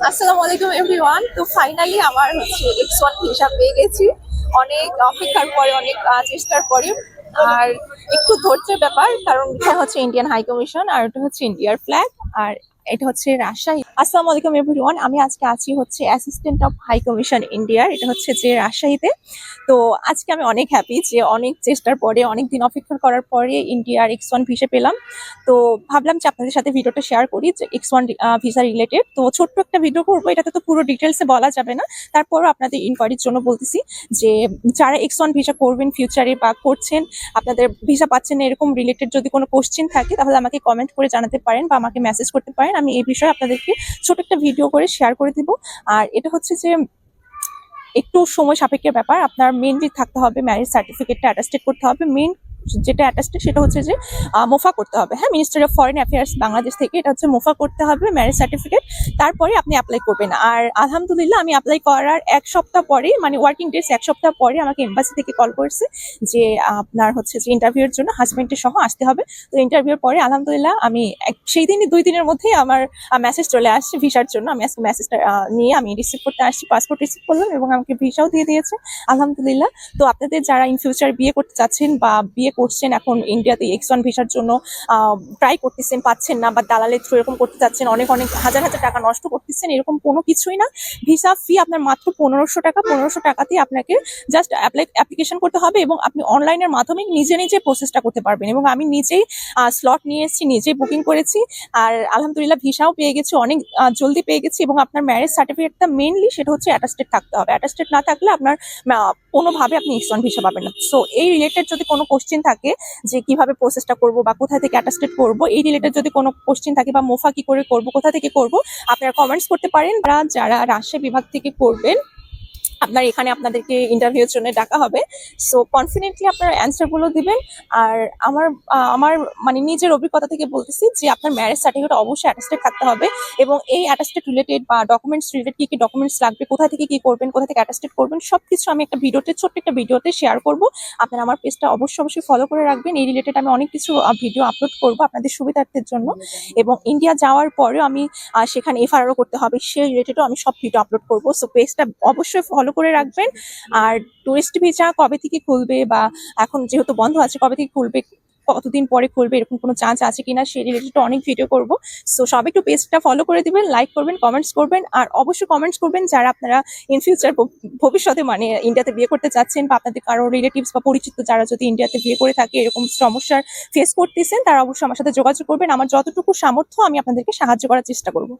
আসসালামু আলাইকুম এভরিওয়ান। তো ফাইনালি আমার হচ্ছে X1 ভিসা পেয়ে গেছি, অনেক অপেক্ষার পরে, অনেক চেষ্টার পরে। আর একটু ধৈর্যের ব্যাপার, কারণ এটা হচ্ছে ইন্ডিয়ান হাই কমিশন আর এটা হচ্ছে ইন্ডিয়ার ফ্ল্যাগ। আর এটা হচ্ছে রাজশাহী। আসসালামু আলাইকুম এভরিওয়ান, আমি আজকে আছি হচ্ছে অ্যাসিস্ট্যান্ট অফ হাই কমিশন ইন্ডিয়ার, এটা হচ্ছে যে রাজশাহীতে। তো আজকে আমি অনেক হ্যাপি যে অনেক চেষ্টার পরে, অনেক দিন অপেক্ষা করার পরে ইন্ডিয়ার X1 ভিসা পেলাম। তো ভাবলাম যে আপনাদের সাথে ভিডিওটা শেয়ার করি, যে X1 ভিসা রিলেটেড। তো ছোট্ট একটা ভিডিও করবো, এটাতে তো পুরো ডিটেলসে বলা যাবে না, তারপরও আপনাদের ইনকোয়ারির জন্য বলতেছি যে যারা X1 ভিসা করবেন ফিউচারে বা করছেন, আপনাদের ভিসা পাচ্ছেন না, এরকম রিলেটেড যদি কোনো কোশ্চেন থাকে তাহলে আমাকে কমেন্ট করে জানাতে পারেন বা আমাকে মেসেজ করতে পারেন। আমি এই বিষয়ে আপনাদেরকে ছোট একটা ভিডিও করে শেয়ার করে দিব। আর এটা হচ্ছে যে একটু সময় সাপেক্ষের ব্যাপার। আপনার মেইনলি থাকতে হবে ম্যারেজ সার্টিফিকেটটা অ্যাটাস্টেড করতে হবে। মেইন যেটা অ্যাটাস্টেড সেটা হচ্ছে যে মোফা করতে হবে। হ্যাঁ, ministry of foreign affairs Bangladesh থেকে এটা হচ্ছে মোফা করতে হবে, ম্যারেজ সার্টিফিকেট। তারপরে আপনি অ্যাপ্লাই করবেন। আর আলহামদুলিল্লাহ আমি অ্যাপ্লাই করার এক সপ্তাহ পরে, মানে ওয়ার্কিং ডেজ এক সপ্তাহ পরে আমাকে এম্বাসি থেকে কল করছে যে আপনার হচ্ছে যে ইন্টারভিউর জন্য হাজবেন্ডের সহ আসতে হবে। তো ইন্টারভিউর পরে আলহামদুলিল্লাহ আমি সেই দিনই 2 দিনের মধ্যেই আমার মেসেজ চলে আসছে ভিসার জন্য। আমি আজকে মেসেজটা নিয়ে আমি রিসিভ করতে আসছি, পাসপোর্ট রিসিভ করলাম এবং আমাকে ভিসাও দিয়ে দিয়েছে আলহামদুলিল্লাহ। তো আপনাদের যারা ইন ফিউচার বিয়ে করতে চাচ্ছেন বা বিয়ে করছেন, এখন ইন্ডিয়াতে X1 ভিসার জন্য ট্রাই করতেছেন, পাচ্ছেন না, বা দালালের থ্রু এরকম করতে চাচ্ছেন, অনেক অনেক হাজার হাজার টাকা নষ্ট করতেছেন, এরকম কোনো কিছুই না। ভিসা ফি আপনার মাত্র 1500 টাকা। 1500 টাকাতে আপনাকে জাস্ট অ্যাপ্লিকেশন করতে হবে এবং আপনি অনলাইনের মাধ্যমে নিজে নিজে প্রসেসটা করতে পারবেন। এবং আমি নিজেই স্লট নিয়ে এসেছি, নিজেই বুকিং করেছি। আর আলহামদুলিল্লাহ ভিসাও পেয়ে গেছি, অনেক জলদি পেয়ে গেছি। এবং আপনার ম্যারেজ সার্টিফিকেটটা মেইনলি সেটা হচ্ছে অ্যাটাস্টেড থাকতে হবে। অ্যাটাস্টেড না থাকলে আপনার কোনোভাবে আপনি X1 ভিসা পাবেন না। সো এই রিলেটেড যদি কোনো কোশ্চেন থাকে যে কিভাবে প্রসেসটা করব বা কোথা থেকে অ্যাটাস্টেড করব, এই রিলেটেড যদি কোনো কোশ্চেন থাকে বা মোফা কি করে করব, কোথা থেকে করব, আপনারা কমেন্টস করতে পারেন। যারা রাজশাহী বিভাগ থেকে করবেন, আপনার এখানে আপনাদেরকে ইন্টারভিউর জন্য ডাকা হবে। সো কনফিডেন্টলি আপনার অ্যান্সারগুলো দিবেন। আর আমার মানে নিজের অভিজ্ঞতা থেকে বলতেছি যে আপনার ম্যারেজ সার্টিফিকেট অবশ্যই অ্যাটাস্টেড থাকতে হবে। এবং এই অ্যাটাস্টেড রিলেটেড বা ডকুমেন্টস রিলেটেড কি কি ডকুমেন্টস লাগবে, কোথা থেকে কি করবেন, কোথা থেকে অ্যাটাস্টেড করবেন, সবকিছু আমি একটা ভিডিওতে, ছোট্ট একটা ভিডিওতে শেয়ার করব। আপনারা আমার পেজটা অবশ্যই অবশ্যই ফলো করে রাখবেন। এই রিলেটেড আমি অনেক কিছু ভিডিও আপলোড করব আপনাদের সুবিধার্থের জন্য। এবং ইন্ডিয়া যাওয়ার পরেও আমি সেখানে এফআরও করতে হবে, সেই রিলেটেডও আমি সব ভিডিও আপলোড করব। সো পেজটা অবশ্যই ফলো করে রাখবেন। আর টুরিস্ট ভিসা কবে থেকে খুলবে, বা এখন যেহেতু বন্ধ আছে, কবে থেকে খুলবে, কতদিন পরে খুলবে, এরকম কোনো চান্স আছে কিনা, সেই রিলেটেড অনেক ভিডিও করব। সো সবাই একটু পেজটা ফলো করে দিবেন, লাইক করবেন, কমেন্টস করবেন। আর অবশ্যই কমেন্টস করবেন যারা আপনারা ইন ফিউচার ভবিষ্যতে মানে ইন্ডিয়াতে বিয়ে করতে চাচ্ছেন, বা আপনাদের কারো রিলেটিভস বা পরিচিত যারা যদি ইন্ডিয়াতে বিয়ে করে থাকে, এরকম সমস্যার ফেস করতেছেন, তারা অবশ্যই আমার সাথে যোগাযোগ করবেন। আমার যতটুকু সামর্থ্য আমি আপনাদেরকে সাহায্য করার চেষ্টা করব।